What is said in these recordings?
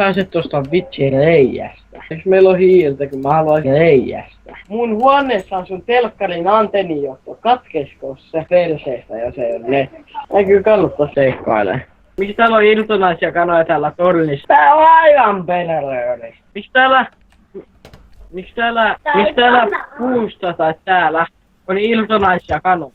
pääse tosta vitsi reijästä? Eiks meillä on hiiltä, kun mä haluaisin reijästä? Mun huoneessa on sun telkkarin antennijohto. Katkesko se perseestä, jos ei oo netti? Ei kyllä kannattaa seikkailemaan. Miksi täällä on iltonaisia kanoja täällä tornissa? Tää on aivan perälööri. Miksi täällä puusta tai täällä on iltonaisia kanoja?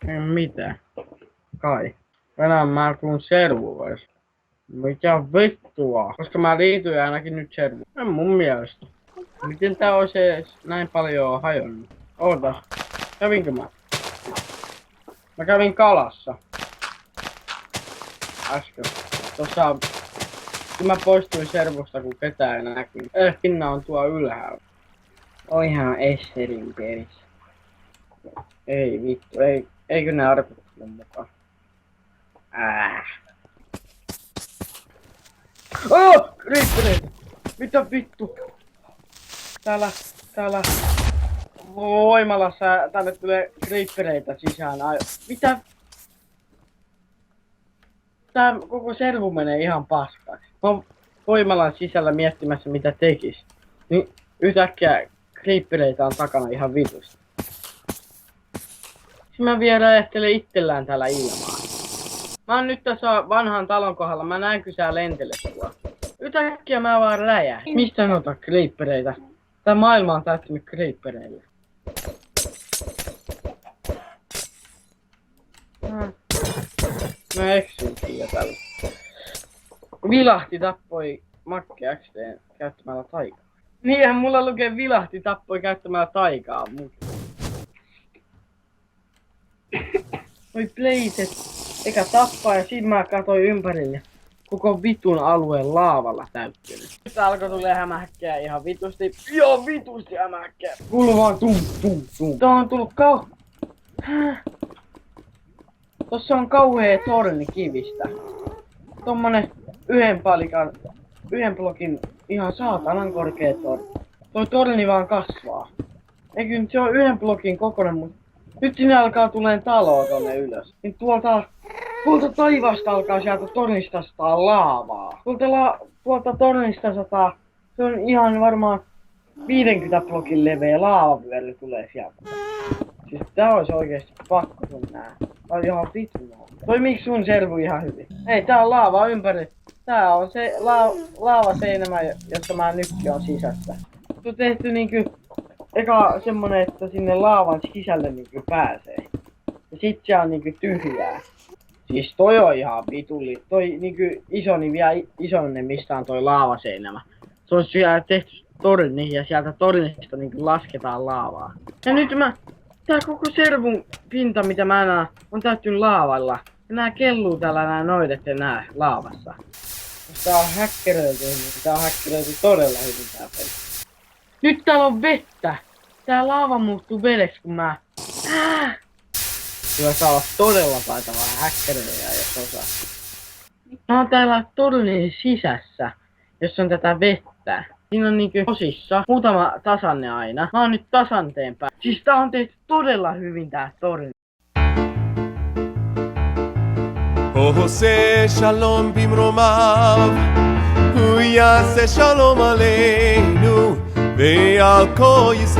En mitään. Kai. Tänään mä tuun servuiksi. Mikä vittua? Koska mä liityin ainakin nyt servuun. En mun mielestä. Miten tää olisi edes näin paljon hajonnut? Oota. Kävinkö mä? Mä kävin kalassa. Äsken. Tossa... Kun mä poistuin servusta, kun ketään ei näkyy. Pinna on tuo ylhäällä. Oihan Esserin perissä. Ei vittu, eikö ne arvot mukaan? Oh! Riippineitä! Mitä vittu? Täällä voimalassa tänne tulee creepereitä sisään. Mitä? Tää koko servu menee ihan paskaksi. Mä oon voimalan sisällä miettimässä mitä tekis. Niin yhtäkkiä creepereitä on takana ihan vitusti. Mä vielä ajattelen itsellään täällä ilmaa. Mä oon nyt tässä vanhan talon kohdalla, mä näen kun sä lentelet tuolla. Yhtäkkiä mä vaan räjähdin. Mistä en ota creepereitä? Tää maailma on täyttynyt creepereille. Mä eksyin siinä tällä. Vilahti tappoi Makke XD käyttämällä taikaa. Niinhän mulla lukee Vilahti tappoi käyttämällä taikaa. Oi pleiset. Eikä tappaa ja siinä mä katsoin ympärille. Koko vitun alueen laavalla täyttynyt. Nyt alkoi tulee hämähäkkää ihan vitusti. Joo vitusti hämähäkkää. Kuuluu vaan tum. Tää on tullut Tossa on kauhea torni kivistä. Tommonen yhden blokin ihan saatanan korkea torni. Toi torni vaan kasvaa. Eikö nyt se on yhden blokin kokoinen, mut nyt sinne alkaa tuleen taloa tonne ylös. Niin tuolta taivaasta alkaa sieltä tornista sataa laavaa. Tuolta tornista sataa, se on ihan varmaan 50 blokin leveä laavavyöry tulee sieltä. Siis tää olisi oikeesti pakko sun nää. Tää on ihan vitun. Toimiiks sun servu ihan hyvin? Ei, tää on laava ympäri. Tää on se laavaseinämä, jossa mä nytkin on sisässä. Se on tehty niinkö eka semmonen, että sinne laavan sisälle niinkö pääsee. Ja sit se on niinkö tyhjää. Siis toi on ihan vitulli. Toi niinkö isoni vielä isoinen mistä on toi laavaseinämä. Se on siellä tehty torni ja sieltä tornista niinkö lasketaan laavaa. Ja nyt tää koko servun pinta mitä mä näen on täyttynyt laavalla. Ja nää kelluu täällä nää noidet ja nää laavassa. Jos tää on häkkäröity, niin tää on häkkäröity todella hyvin tää peli. Nyt täällä on vettä! Tää laava muuttuu vedeksi kun mä... Kyllä saa olla todella taitava häkkäröijä jos osaa. Mä oon täällä tornin sisässä, jossa on tätä vettä. Siinä on niinkö osissa, muutama tasanne aina. Mä oon nyt tasanteen päällä. Siis tää on tehty todella hyvin tää torni. עושה שלום במרומיו, הוא יעשה שלום עלינו ועל כל ישראל.